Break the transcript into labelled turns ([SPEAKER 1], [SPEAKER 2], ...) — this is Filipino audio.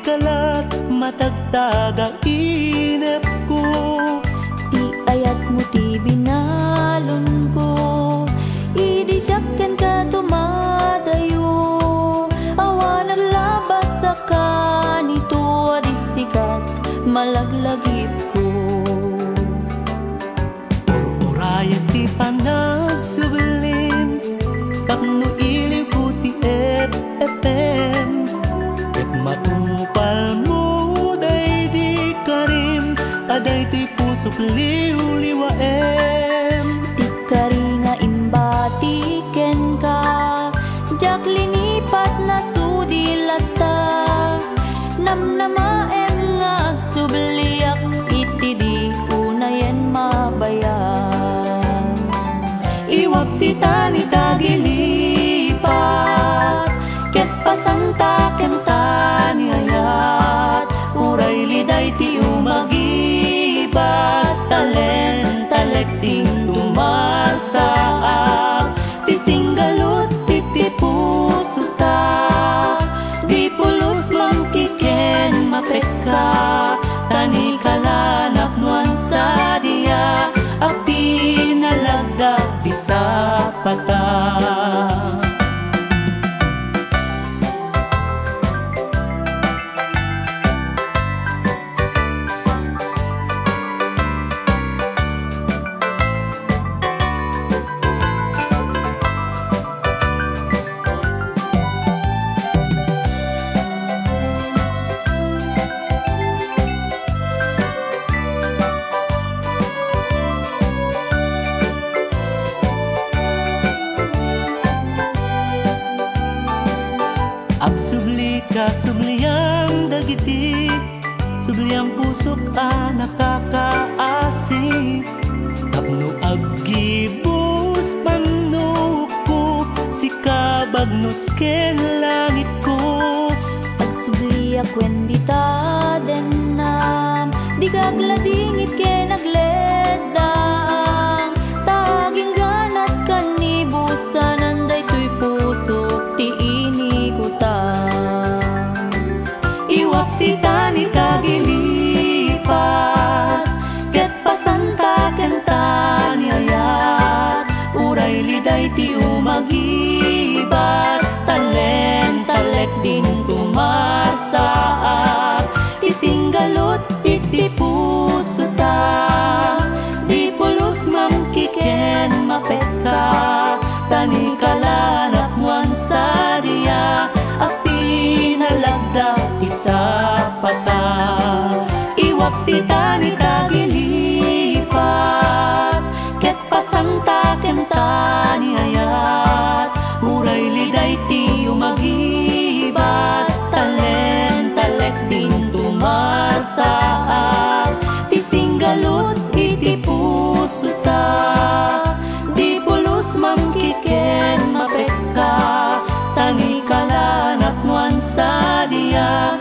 [SPEAKER 1] kalat matagtag ang inep ko.
[SPEAKER 2] Ti ayat mo ti binalon ko, idi siyakkan ka tumadayo. Awa naglabas sa kanito, adisikat malaglagip ko.
[SPEAKER 1] Urayan ti panagsubilim, tapno iliw ko ti FM. Et matungpal mo day di karim, aday ti pusok liw-liwaem.
[SPEAKER 2] Ti kari nga imbatiken ka, jak linipat na sudilata. Namnamaem nga agsubliak, iti di unayen mabayan.
[SPEAKER 1] Iwag sita ni tagilipat, ket pasanta kenta ni ayat. Uray liday ti umagibas, talent ting tumasaak. Ti singgalut iti puso ta, di pulos mangkiken mapeka. Tani kalanak nuansa dia, api nalagda di sapata. Agsubli ka subliyang dagiti, subliyang pusok a nakakaasi. Tapno aggibus panuko, si kabagnos ken langit ko.
[SPEAKER 2] Agsubli a kwendita denam, di kagladingit ken nagledang. Taging ganat kanibusan, anday tuy pusok ti iwak sita ni tagilipat, ket pasanta kenta ni ayat. Uray liday ti umagibas, talek din tumarsaak. Ti singgalot iti puso ta, di pulos mamkiken mapeka. Tani kalanak nuansa dia, api nalagda ti sapata. Iwak sita ni tagilipat, ket pasanta kenta ni ayat. Uray liday ti umagibas, talek din tumarsaak. Ti singgalut iti puso ta, di pulos mamkiken mapeka. Tani kalanak nuansa dia,